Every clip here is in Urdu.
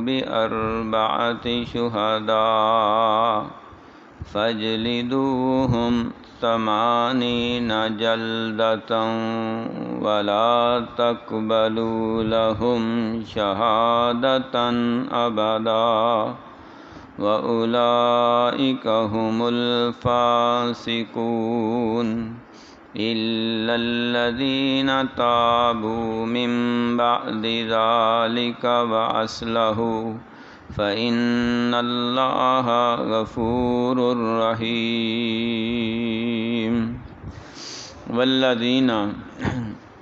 بأربعة شهداء فاجلدوهم 80 جلدة ولا تقبلوا لهم شهادة أبدا وأولئك هم الفاسقون إلا الذين تابوا من بعد ذلك وأصلحوا فإن الله غفور رحیم۔ والذین،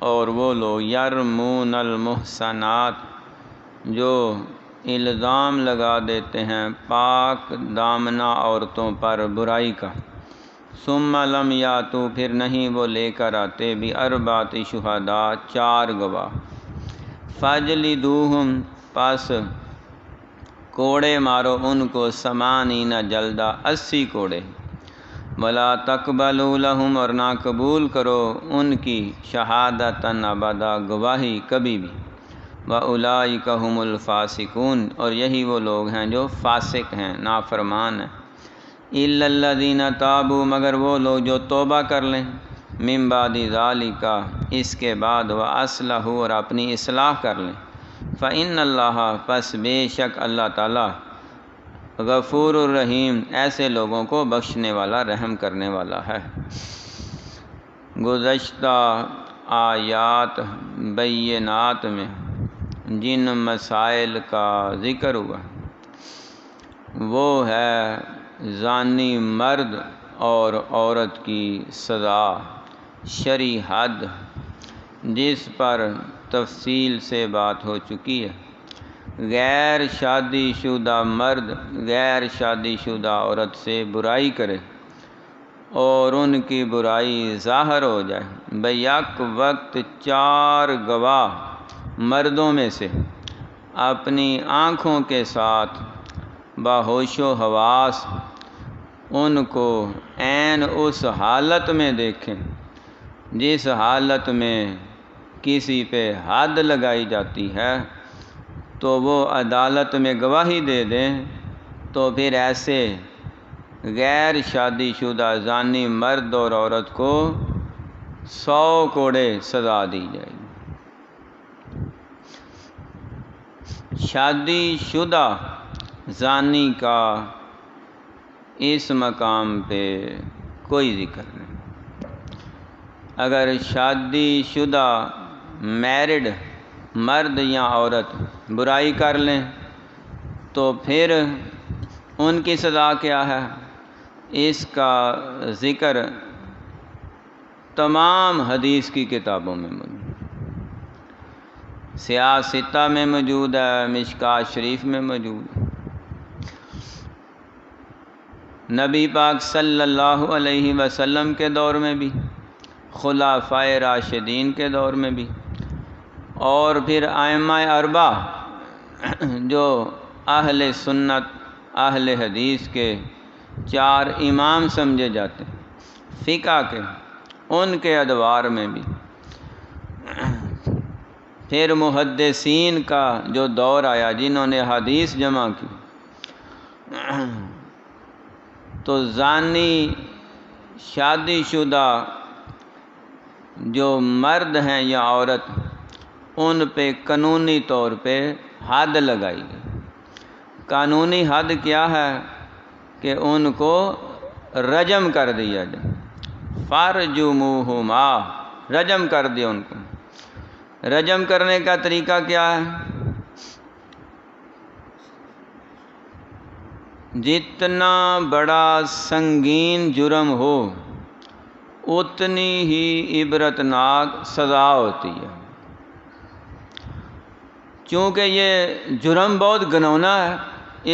اور وہ لوگ یرمون المحصنات جو الزام لگا دیتے ہیں پاک دامنہ عورتوں پر برائی کا، ثم لم یاتوا، پھر نہیں وہ لے کر آتے بأربعۃ شہداء 4 گواہ، فاجلدوہم، پس کوڑے مارو ان کو 80 جلدہ، 80 کوڑے، ولا تقبلوا لہم، اور نہ قبول کرو ان کی شہادتاً ابدا، گواہی کبھی بھی، وَأُولَئِكَ هُمُ الْفَاسِقُونَ، اور یہی وہ لوگ ہیں جو فاسق ہیں، نافرمان ہیں، إِلَّا الَّذِينَ تَابُوا، مگر وہ لوگ جو توبہ کر لیں، مِن بَعْدِ ذَلِكَ، اس کے بعد، وَأَصْلَحُوا، اور اپنی اصلاح کر لیں، فَإِنَّ اللَّهَ، پس بے شک اللہ تعالیٰ، غفور الرحیم، ایسے لوگوں کو بخشنے والا، رحم کرنے والا ہے۔ گزشتہ آیات بینات میں جن مسائل کا ذکر ہوا وہ ہے زانی مرد اور عورت کی سزا، شرعی حد، جس پر تفصیل سے بات ہو چکی ہے۔ غیر شادی شدہ مرد غیر شادی شدہ عورت سے برائی کرے اور ان کی برائی ظاہر ہو جائے، بیک وقت 4 گواہ مردوں میں سے اپنی آنکھوں کے ساتھ باہوش و حواس ان کو عین اس حالت میں دیکھیں جس حالت میں کسی پہ حد لگائی جاتی ہے، تو وہ عدالت میں گواہی دے دیں، تو پھر ایسے غیر شادی شدہ زانی مرد اور عورت کو 100 کوڑے سزا دی جائے گی۔ شادی شدہ زانی کا اس مقام پہ کوئی ذکر نہیں۔ اگر شادی شدہ میرڈ مرد یا عورت برائی کر لیں تو پھر ان کی سزا کیا ہے، اس کا ذکر تمام حدیث کی کتابوں میں موجود، سیاہ ستہ میں موجود ہے، مشکوٰۃ شریف میں موجود ہے، نبی پاک صلی اللہ علیہ وسلم کے دور میں بھی، خلفائے راشدین کے دور میں بھی، اور پھر ائمہ 4 جو اہل سنت اہل حدیث کے 4 امام سمجھے جاتے ہیں فقہ کے، ان کے ادوار میں بھی، پھر محدثین کا جو دور آیا جنہوں نے حدیث جمع کی، تو زانی شادی شدہ جو مرد ہیں یا عورت، ان پہ قانونی طور پہ حد لگائی گئی۔ قانونی حد کیا ہے کہ ان کو رجم کر دیا جائے، فارجموہما، رجم کر دیا ان کو۔ رجم کرنے کا طریقہ کیا ہے، جتنا بڑا سنگین جرم ہو اتنی ہی عبرتناک سزا ہوتی ہے، چونکہ یہ جرم بہت گھنونا ہے،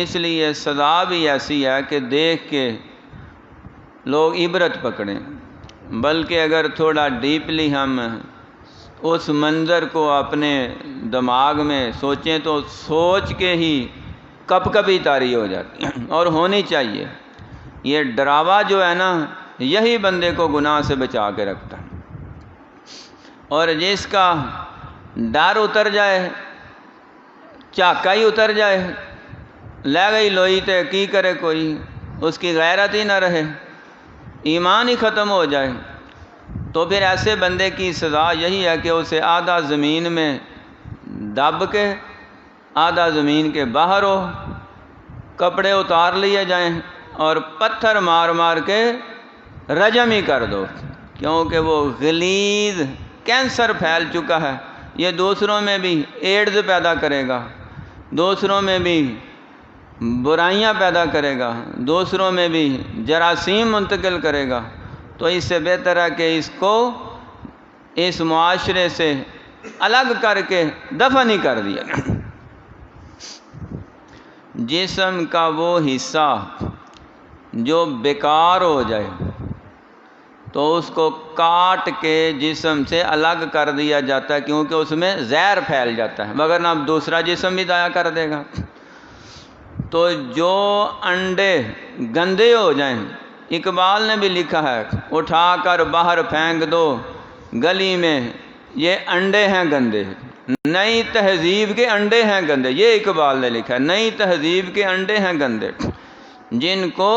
اس لیے سزا بھی ایسی ہے کہ دیکھ کے لوگ عبرت پکڑیں۔ بلکہ اگر تھوڑا ڈیپلی ہم اس منظر کو اپنے دماغ میں سوچیں تو سوچ کے ہی کپ کپی طاری ہو جاتی ہے، اور ہونی چاہیے۔ یہ ڈراوا جو ہے نا، یہی بندے کو گناہ سے بچا کے رکھتا ہے، اور جس کا ڈر اتر جائے جھاکا ہی اتر جائے، لے گئی لوئی تے کی کرے کوئی، اس کی غیرت ہی نہ رہے، ایمان ہی ختم ہو جائے، تو پھر ایسے بندے کی سزا یہی ہے کہ اسے آدھا زمین میں دب کے، آدھا زمین کے باہر ہو، کپڑے اتار لیے جائیں اور پتھر مار مار کے رجم ہی کر دو، کیونکہ وہ غلیظ کینسر پھیل چکا ہے، یہ دوسروں میں بھی ایڈز پیدا کرے گا، دوسروں میں بھی برائیاں پیدا کرے گا، دوسروں میں بھی جراثیم منتقل کرے گا، تو اس سے بہتر ہے کہ اس کو اس معاشرے سے الگ کر کے دفن ہی کر دیا۔ جسم کا وہ حصہ جو بیکار ہو جائے تو اس کو کاٹ کے جسم سے الگ کر دیا جاتا ہے، کیونکہ اس میں زہر پھیل جاتا ہے، مگر اب دوسرا جسم بھی ضائع کر دے گا۔ تو جو انڈے گندے ہو جائیں، اقبال نے بھی لکھا ہے، اٹھا کر باہر پھینک دو گلی میں، یہ انڈے ہیں گندے، نئی تہذیب کے انڈے ہیں گندے، یہ اقبال نے لکھا ہے، نئی تہذیب کے انڈے ہیں گندے، جن کو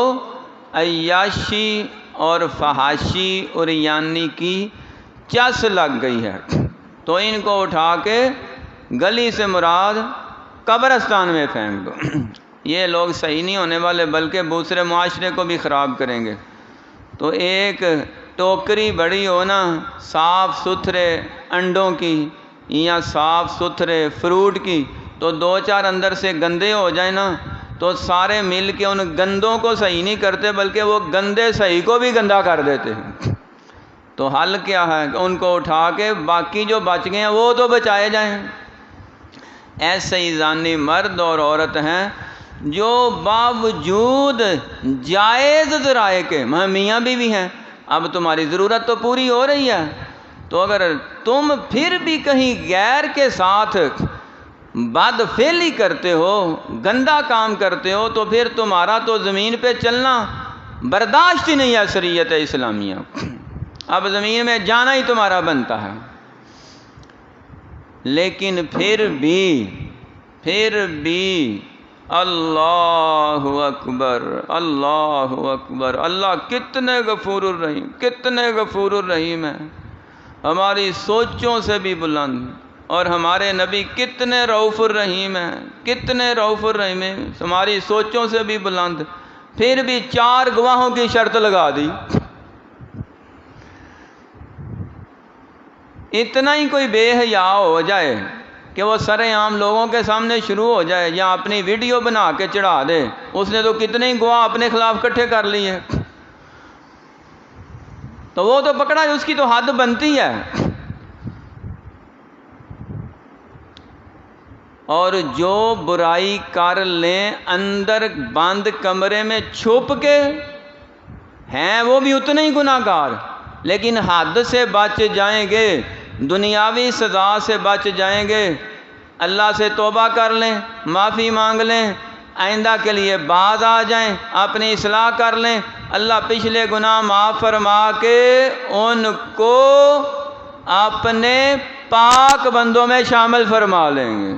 عیاشی اور فحاشی اور یانی کی چس لگ گئی ہے، تو ان کو اٹھا کے گلی سے مراد قبرستان میں پھینک دو۔ یہ لوگ صحیح نہیں ہونے والے، بلکہ دوسرے معاشرے کو بھی خراب کریں گے۔ تو ایک ٹوکری بڑی ہو نا صاف ستھرے انڈوں کی یا صاف ستھرے فروٹ کی، تو دو چار اندر سے گندے ہو جائیں نا، تو سارے مل کے ان گندوں کو صحیح نہیں کرتے، بلکہ وہ گندے صحیح کو بھی گندا کر دیتے ہیں۔ تو حل کیا ہے کہ ان کو اٹھا کے باقی جو بچ گئے ہیں وہ تو بچائے جائیں۔ ایسے ہی زانی مرد اور عورت ہیں جو باوجود جائز ذرائع کے، میاں بیوی ہیں، اب تمہاری ضرورت تو پوری ہو رہی ہے، تو اگر تم پھر بھی کہیں غیر کے ساتھ بد فعلی کرتے ہو، گندا کام کرتے ہو، تو پھر تمہارا تو زمین پہ چلنا برداشت ہی نہیں ہے شریعت اسلامیہ، اب زمین میں جانا ہی تمہارا بنتا ہے۔ لیکن پھر بھی اللہ اکبر، اللہ اکبر، اللہ کتنے غفور الرحیم، کتنے غفور الرحیم ہے، ہماری سوچوں سے بھی بلند، اور ہمارے نبی کتنے رؤوف الرحیم ہیں، کتنے رؤوف الرحیم ہیں، ہماری سوچوں سے بھی بلند، پھر بھی 4 گواہوں کی شرط لگا دی۔ اتنا ہی کوئی بے حیا ہو جائے کہ وہ سر عام لوگوں کے سامنے شروع ہو جائے یا اپنی ویڈیو بنا کے چڑھا دے، اس نے تو کتنے ہی گواہ اپنے خلاف اکٹھے کر لیے، تو وہ تو پکڑا ہے، اس کی تو حد بنتی ہے۔ اور جو برائی کر لیں اندر بند کمرے میں چھپ کے ہیں، وہ بھی اتنے ہی گناہ گار، لیکن حد سے بچ جائیں گے، دنیاوی سزا سے بچ جائیں گے، اللہ سے توبہ کر لیں، معافی مانگ لیں، آئندہ کے لیے باز آ جائیں، اپنی اصلاح کر لیں، اللہ پچھلے گناہ معاف فرما کے ان کو اپنے پاک بندوں میں شامل فرما لیں گے۔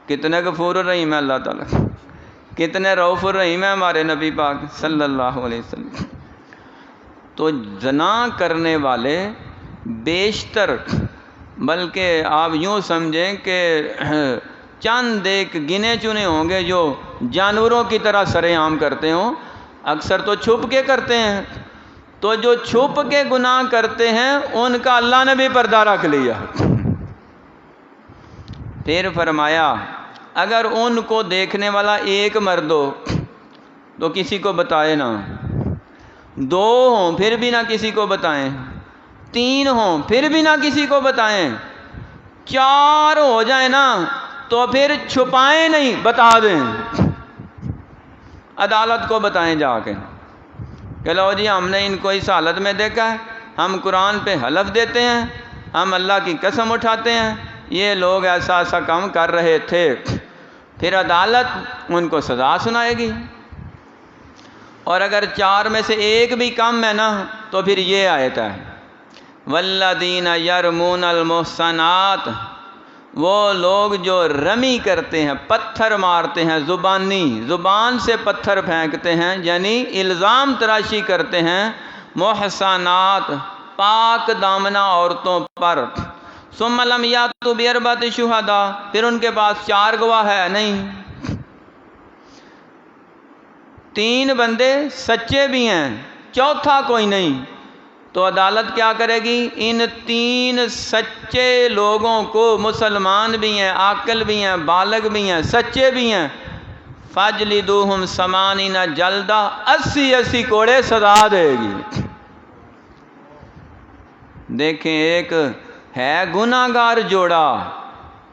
کتنے غفور الرحیم ہے اللہ تعالیٰ، کتنے رؤوف الرحیم ہے ہمارے نبی پاک صلی اللہ علیہ وسلم۔ تو زنا کرنے والے بیشتر، بلکہ آپ یوں سمجھیں کہ چند ایک گنے چنے ہوں گے جو جانوروں کی طرح سر عام کرتے ہوں، اکثر تو چھپ کے کرتے ہیں، تو جو چھپ کے گناہ کرتے ہیں ان کا اللہ نے بھی پردہ رکھ لیا۔ پھر فرمایا اگر ان کو دیکھنے والا ایک مرد ہو تو کسی کو بتائے نہ، 2 ہوں پھر بھی نہ کسی کو بتائیں، 3 ہوں پھر بھی نہ کسی کو بتائیں، 4 ہو جائیں نا تو پھر چھپائیں نہیں، بتا دیں، عدالت کو بتائیں جا کے کہ لو جی ہم نے ان کو اس حالت میں دیکھا ہے، ہم قرآن پہ حلف دیتے ہیں، ہم اللہ کی قسم اٹھاتے ہیں، یہ لوگ ایسا ایسا کام کر رہے تھے، پھر عدالت ان کو سزا سنائے گی۔ اور اگر 4 میں سے ایک بھی کم ہے نا تو پھر یہ آیت ہے والذین یرمون المحصنات وہ لوگ جو رمی کرتے ہیں، پتھر مارتے ہیں، زبان سے پتھر پھینکتے ہیں، یعنی الزام تراشی کرتے ہیں محسنات پاک دامنہ عورتوں پر، ثم لم یاتوا باربعۃ شہداء، پھر ان کے پاس 4 گواہ ہے نہیں، 3 بندے سچے بھی ہیں، چوتھا کوئی نہیں، تو عدالت کیا کرے گی؟ ان 3 سچے لوگوں کو، مسلمان بھی ہیں، عاقل بھی ہیں، بالغ بھی ہیں، سچے بھی ہیں، فاجلدوہم 80 جلدہ، 80 کوڑے سزا دے گی۔ دیکھیں ایک ہے گناہ گار جوڑا،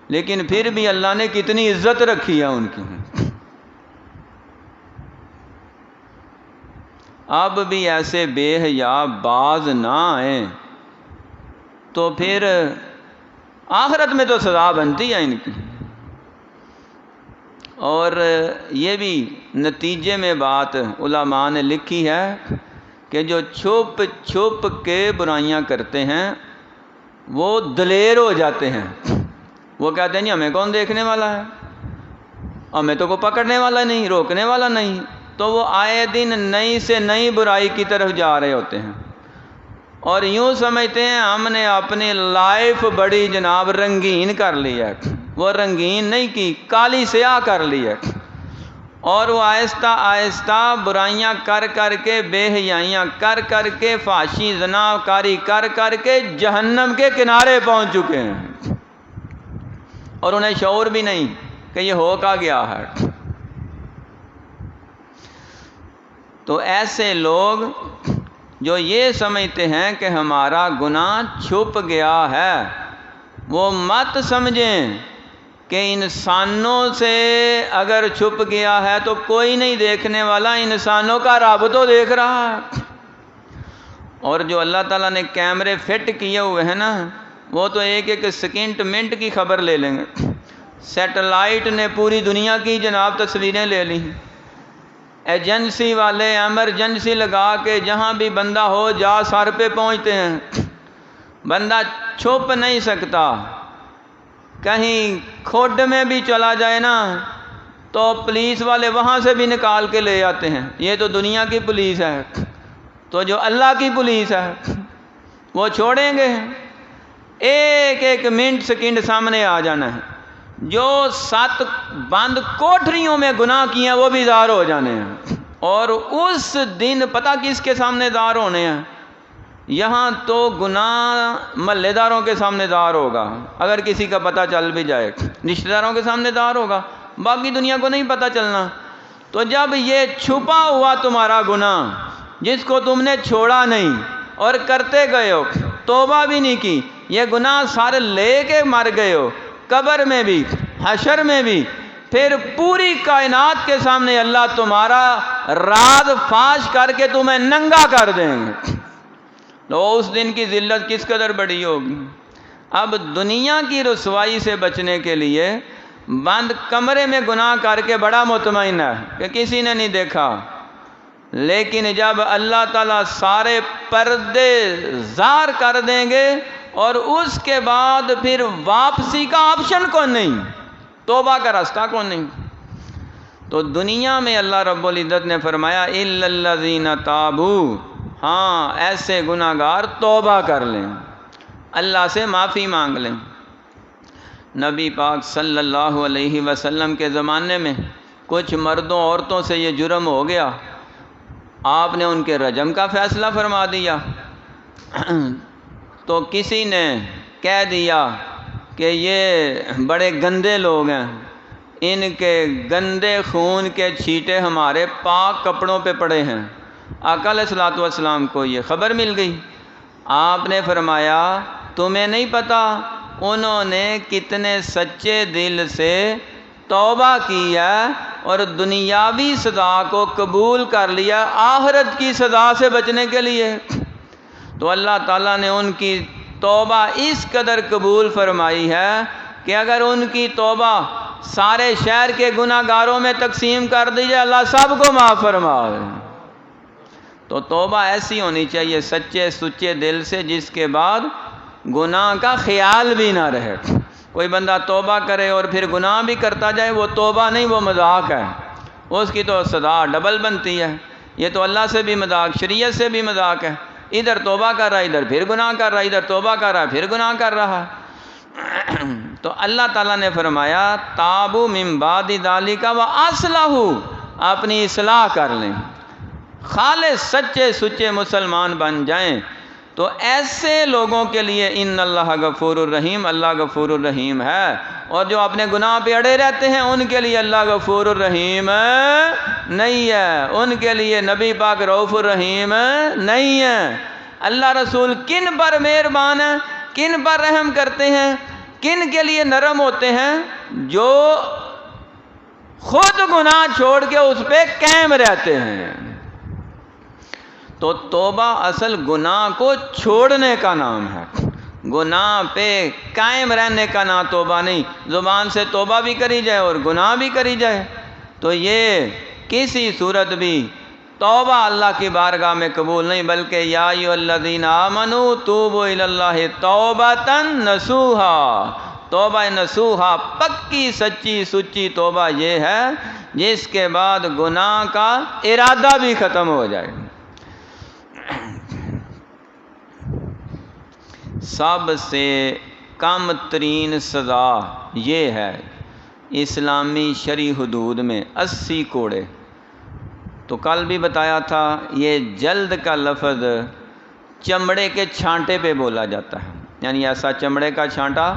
لیکن پھر بھی اللہ نے کتنی عزت رکھی ہے ان کی۔ اب بھی ایسے بے حیا باز نہ آئیں تو پھر آخرت میں تو سزا بنتی ہے ان کی۔ اور یہ بھی نتیجے میں بات علماء نے لکھی ہے کہ جو چھپ چھپ کے برائیاں کرتے ہیں وہ دلیر ہو جاتے ہیں، وہ کہتے ہیں نہیں ہمیں کون دیکھنے والا ہے، ہمیں تو کوئی پکڑنے والا نہیں، روکنے والا نہیں، تو وہ آئے دن نئی سے نئی برائی کی طرف جا رہے ہوتے ہیں، اور یوں سمجھتے ہیں ہم نے اپنی لائف بڑی جناب رنگین کر لی ہے، وہ رنگین نہیں کی، کالی سیاہ کر لی ہے، اور وہ آہستہ آہستہ برائیاں کر کر کے، بے حیائیاں کر کر کے، فحشی زنا کاری کر کر کے جہنم کے کنارے پہنچ چکے ہیں، اور انہیں شعور بھی نہیں کہ یہ ہو کا گیا ہے۔ تو ایسے لوگ جو یہ سمجھتے ہیں کہ ہمارا گناہ چھپ گیا ہے، وہ مت سمجھیں کہ انسانوں سے اگر چھپ گیا ہے تو کوئی نہیں دیکھنے والا، انسانوں کا رب تو دیکھ رہا ہے۔ اور جو اللہ تعالیٰ نے کیمرے فٹ کیے ہوئے ہیں نا، وہ تو ایک ایک سیکنڈ منٹ کی خبر لے لیں گے۔ سیٹلائٹ نے پوری دنیا کی جناب تصویریں لے لی، ایجنسی والے ایمرجنسی لگا کے جہاں بھی بندہ ہو جا سر پہ پہنچتے ہیں، بندہ چھپ نہیں سکتا، کہیں کھوڈ میں بھی چلا جائے نا تو پولیس والے وہاں سے بھی نکال کے لے آتے ہیں۔ یہ تو دنیا کی پولیس ہے، تو جو اللہ کی پولیس ہے وہ چھوڑیں گے؟ ایک ایک منٹ سیکنڈ سامنے آ جانا ہے۔ جو 7 بند کوٹریوں میں گناہ کیے ہیں وہ بھی ظاہر ہو جانے ہیں، اور اس دن پتہ کس کے سامنے ظاہر ہونے ہیں؟ یہاں تو گناہ محلے داروں کے سامنے ظاہر ہوگا، اگر کسی کا پتہ چل بھی جائے، رشتہ داروں کے سامنے ظاہر ہوگا، باقی دنیا کو نہیں پتہ چلنا۔ تو جب یہ چھپا ہوا تمہارا گناہ جس کو تم نے چھوڑا نہیں اور کرتے گئے ہو، توبہ بھی نہیں کی، یہ گناہ سارے لے کے مر گئے ہو، قبر میں بھی حشر میں بھی، پھر پوری کائنات کے سامنے اللہ تمہارا راز فاش کر کے تمہیں ننگا کر دیں گے، تو اس دن کی ذلت کس قدر بڑی ہوگی۔ اب دنیا کی رسوائی سے بچنے کے لیے بند کمرے میں گناہ کر کے بڑا مطمئن ہے کہ کسی نے نہیں دیکھا، لیکن جب اللہ تعالیٰ سارے پردے ظاہر کر دیں گے اور اس کے بعد پھر واپسی کا آپشن کون نہیں، توبہ کا راستہ کون نہیں۔ تو دنیا میں اللہ رب العزت نے فرمایا الا الذین تابوا، ہاں ایسے گناہ گار توبہ کر لیں، اللہ سے معافی مانگ لیں۔ نبی پاک صلی اللہ علیہ وسلم کے زمانے میں کچھ مردوں عورتوں سے یہ جرم ہو گیا، آپ نے ان کے رجم کا فیصلہ فرما دیا، تو کسی نے کہہ دیا کہ یہ بڑے گندے لوگ ہیں، ان کے گندے خون کے چھینٹے ہمارے پاک کپڑوں پہ پڑے ہیں۔ آقا علیہ الصلوۃ والسلام کو یہ خبر مل گئی، آپ نے فرمایا تمہیں نہیں پتہ انہوں نے کتنے سچے دل سے توبہ کی ہے اور دنیاوی سزا کو قبول کر لیا آخرت کی سزا سے بچنے کے لیے۔ تو اللہ تعالیٰ نے ان کی توبہ اس قدر قبول فرمائی ہے کہ اگر ان کی توبہ سارے شہر کے گناہ گاروں میں تقسیم کر دی جائے اللہ سب کو معاف فرما دے۔ تو توبہ ایسی ہونی چاہیے سچے سچے دل سے، جس کے بعد گناہ کا خیال بھی نہ رہے، کوئی بندہ توبہ کرے اور پھر گناہ بھی کرتا جائے، وہ توبہ نہیں، وہ مذاق ہے، اس کی تو سزا ڈبل بنتی ہے۔ یہ تو اللہ سے بھی مذاق، شریعت سے بھی مذاق ہے، ادھر توبہ کر رہا ہے ادھر پھر گناہ کر رہا ہے، ادھر توبہ کر رہا ہے پھر گناہ کر رہا ہے۔ تو اللہ تعالیٰ نے فرمایا تابو من بعد ذالک واصلحوا، اپنی اصلاح کر لیں، خالص سچے سچے مسلمان بن جائیں۔ تو ایسے لوگوں کے لیے ان اللہ غفور الرحیم، اللہ غفور الرحیم ہے، اور جو اپنے گناہ پہ اڑے رہتے ہیں ان کے لیے اللہ غفور الرحیم نہیں ہے، ان کے لیے نبی پاک رؤوف الرحیم نہیں ہے۔ اللہ رسول کن پر مہربان ہیں، کن پر رحم کرتے ہیں، کن کے لیے نرم ہوتے ہیں؟ جو خود گناہ چھوڑ کے اس پہ قائم رہتے ہیں۔ تو توبہ اصل گناہ کو چھوڑنے کا نام ہے، گناہ پہ قائم رہنے کا نام توبہ نہیں۔ زبان سے توبہ بھی کری جائے اور گناہ بھی کری جائے تو یہ کسی صورت بھی توبہ اللہ کی بارگاہ میں قبول نہیں، بلکہ یا ایھا الذین آمنوا توبوا الی اللہ توبۃ نصوحا، توبہ نصوحا پکی سچی سچی توبہ یہ ہے جس کے بعد گناہ کا ارادہ بھی ختم ہو جائے۔ سب سے کم ترین سزا یہ ہے اسلامی شرعی حدود میں 80 کوڑے۔ تو کل بھی بتایا تھا یہ جلد کا لفظ چمڑے کے چھانٹے پہ بولا جاتا ہے، یعنی ایسا چمڑے کا چھانٹا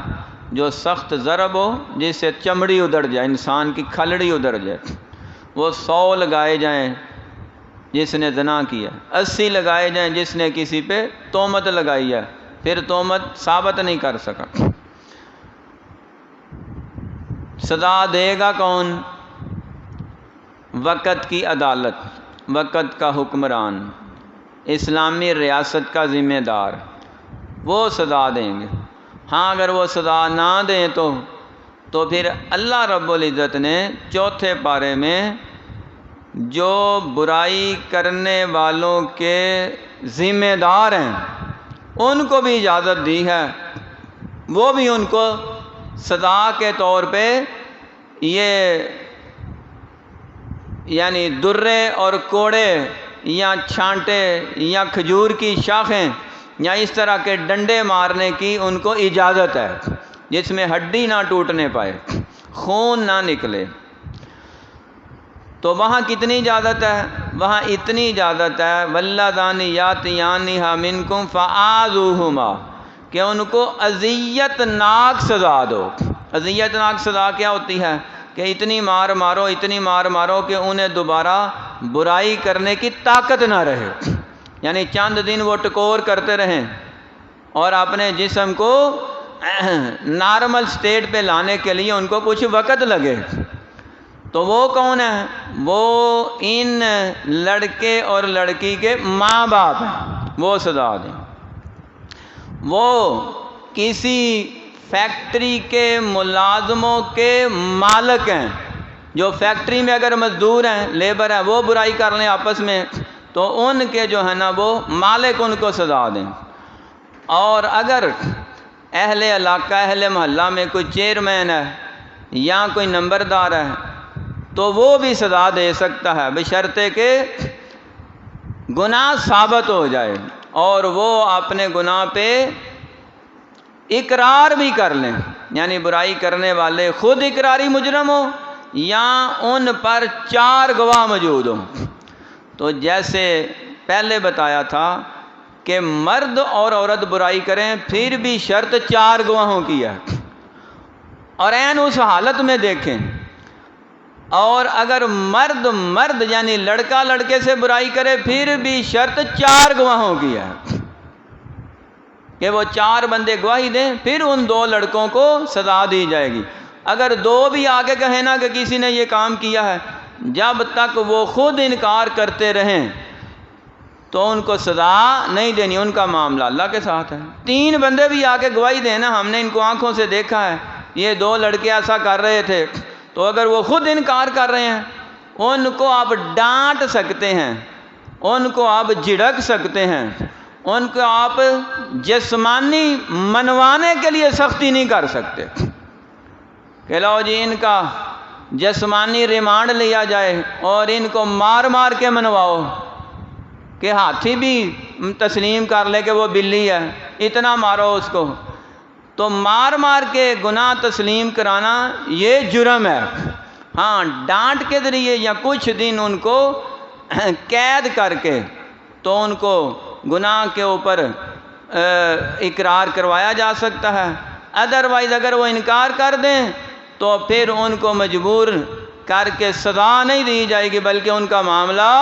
جو سخت ضرب ہو جس سے چمڑی ادھڑ جائے، انسان کی کھلڑی ادھڑ جائے۔ وہ 100 لگائے جائیں جس نے زنا کیا، 80 لگائے جائیں جس نے کسی پہ تہمت لگائی ہے، پھر تہمت ثابت نہیں کر سکا۔ سزا دے گا کون؟ وقت کی عدالت، وقت کا حکمران، اسلامی ریاست کا ذمہ دار، وہ سزا دیں گے۔ ہاں اگر وہ سزا نہ دیں تو پھر اللہ رب العزت نے چوتھے پارے میں جو برائی کرنے والوں کے ذمہ دار ہیں ان کو بھی اجازت دی ہے، وہ بھی ان کو سزا کے طور پہ یہ یعنی درے اور کوڑے یا چھانٹے یا کھجور کی شاخیں یا اس طرح کے ڈنڈے مارنے کی ان کو اجازت ہے، جس میں ہڈی نہ ٹوٹنے پائے، خون نہ نکلے۔ تو وہاں کتنی اجازت ہے؟ وہاں اتنی اجازت ہے واللذان یاتیانھا منکم فآذوہما، کہ ان کو اذیت ناک سزا دو۔ اذیت ناک سزا کیا ہوتی ہے؟ کہ اتنی مار مارو، اتنی مار مارو کہ انہیں دوبارہ برائی کرنے کی طاقت نہ رہے، یعنی چند دن وہ ٹکور کرتے رہیں اور اپنے جسم کو نارمل سٹیٹ پہ لانے کے لیے ان کو کچھ وقت لگے۔ تو وہ کون ہے؟ وہ ان لڑکے اور لڑکی کے ماں باپ ہیں، وہ سزا دیں۔ وہ کسی فیکٹری کے ملازموں کے مالک ہیں، جو فیکٹری میں اگر مزدور ہیں، لیبر ہیں، وہ برائی کر لیں آپس میں تو ان کے جو ہے نا وہ مالک ان کو سزا دیں۔ اور اگر اہل علاقہ اہل محلہ میں کوئی چیئرمین ہے یا کوئی نمبردار ہے تو وہ بھی سزا دے سکتا ہے، بشرطے کہ گناہ ثابت ہو جائے اور وہ اپنے گناہ پہ اقرار بھی کر لیں، یعنی برائی کرنے والے خود اقراری مجرم ہو یا ان پر 4 گواہ موجود ہوں۔ تو جیسے پہلے بتایا تھا کہ مرد اور عورت برائی کریں پھر بھی شرط 4 گواہوں کی ہے، اور عین اس حالت میں دیکھیں، اور اگر مرد یعنی لڑکا لڑکے سے برائی کرے پھر بھی شرط 4 گواہوں کی ہے کہ وہ 4 بندے گواہی دیں، پھر ان 2 لڑکوں کو سزا دی جائے گی۔ اگر 2 بھی آگے کہیں نا کہ کسی نے یہ کام کیا ہے، جب تک وہ خود انکار کرتے رہیں تو ان کو سزا نہیں دینی، ان کا معاملہ اللہ کے ساتھ ہے۔ 3 بندے بھی آگے گواہی دیں نا، ہم نے ان کو آنکھوں سے دیکھا ہے، یہ 2 لڑکے ایسا کر رہے تھے، تو اگر وہ خود انکار کر رہے ہیں ان کو آپ ڈانٹ سکتے ہیں، ان کو آپ جھڑک سکتے ہیں، ان کو آپ جسمانی منوانے کے لیے سختی نہیں کر سکتے، کہ لو جی ان کا جسمانی ریمانڈ لیا جائے اور ان کو مار مار کے منواؤ کہ ہاتھی بھی تسلیم کر لے کہ وہ بلی ہے، اتنا مارو اس کو، تو مار مار کے گناہ تسلیم کرانا یہ جرم ہے۔ ہاں ڈانٹ کے ذریعے یا کچھ دن ان کو قید کر کے تو ان کو گناہ کے اوپر اقرار کروایا جا سکتا ہے، ادروائز اگر وہ انکار کر دیں تو پھر ان کو مجبور کر کے سزا نہیں دی جائے گی، بلکہ ان کا معاملہ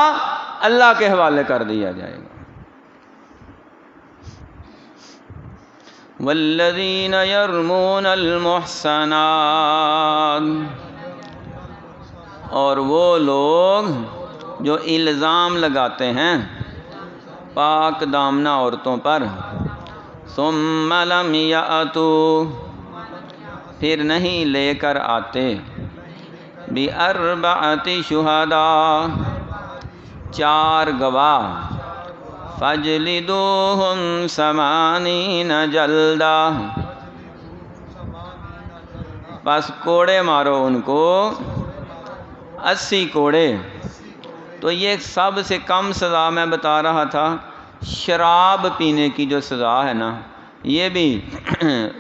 اللہ کے حوالے کر دیا جائے گا۔ والذین یرمون المحصنات، اور وہ لوگ جو الزام لگاتے ہیں پاک دامنہ عورتوں پر، ثم لم یأتوا، پھر نہیں لے کر آتے، بِأَرْبَعَةِ شُهَدَاء، 4 گواہ، فَاجْلِدُوهُمْ 80 جلدہ، بس کوڑے مارو ان کو 80 کوڑے۔ تو یہ سب سے کم سزا میں بتا رہا تھا، شراب پینے کی جو سزا ہے نا، یہ بھی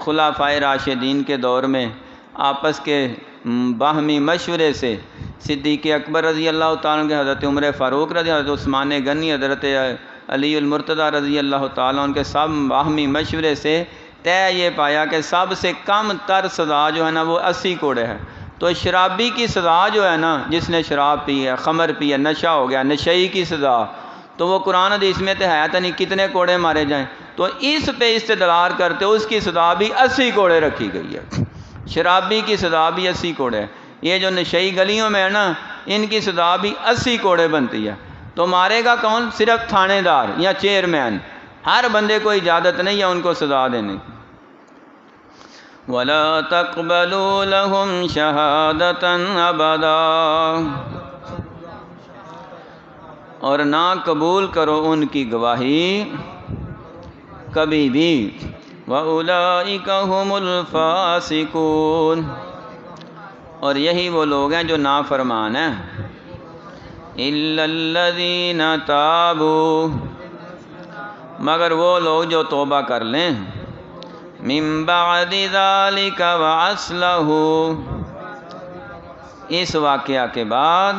خلفائے راشدین کے دور میں آپس کے باہمی مشورے سے صدیق اکبر رضی اللہ تعالیٰ عنہ کے، حضرت عمر فاروق رضی اللہ عنہ، حضرت عثمان غنی، حضرت علی المرتضیٰ رضی اللہ تعالیٰ عنہ کے سب باہمی مشورے سے طے یہ پایا کہ سب سے کم تر سزا جو ہے نا وہ 80 کوڑے ہے۔ تو شرابی کی سزا جو ہے نا، جس نے شراب پی ہے، خمر پی ہے، نشہ ہو گیا، نشئی کی سزا، تو وہ قرآن حدیث میں تو ہے تو نہیں کتنے کوڑے مارے جائیں، تو اس پہ استدلال کرتے اس کی سزا بھی 80 کوڑے رکھی گئی ہے، شرابی کی سزا بھی 80 کوڑے ہے۔ یہ جو نشئی گلیوں میں ہے نا، ان کی سزا بھی 80 کوڑے بنتی ہے۔ تو مارے گا کون؟ صرف تھانے دار یا چیئرمین، ہر بندے کو اجازت نہیں ہے ان کو سزا دینے کی۔ وَلَا تَقْبَلُوا لَهُمْ شَهَادَةً أَبَدًا، اور نہ قبول کرو ان کی گواہی کبھی بھی۔ وَأُولَئِكَ هُمُ الْفَاسِقُونَ، اور یہی وہ لوگ ہیں جو نافرمان ہیں۔ إِلَّا الَّذِينَ تَابُوا، مگر وہ لوگ جو توبہ کر لیں، مِن بَعْدِ ذَلِكَ وَأَصْلَحُوا، اس واقعہ کے بعد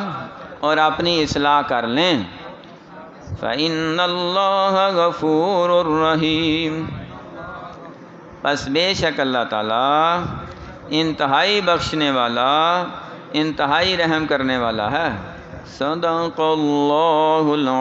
اور اپنی اصلاح کر لیں، فَإِنَّ اللَّهَ غَفُورٌ رَحِيمٌ، پس بے شک اللہ تعالیٰ انتہائی بخشنے والا، انتہائی رحم کرنے والا ہے۔ صدق اللہ العظیم۔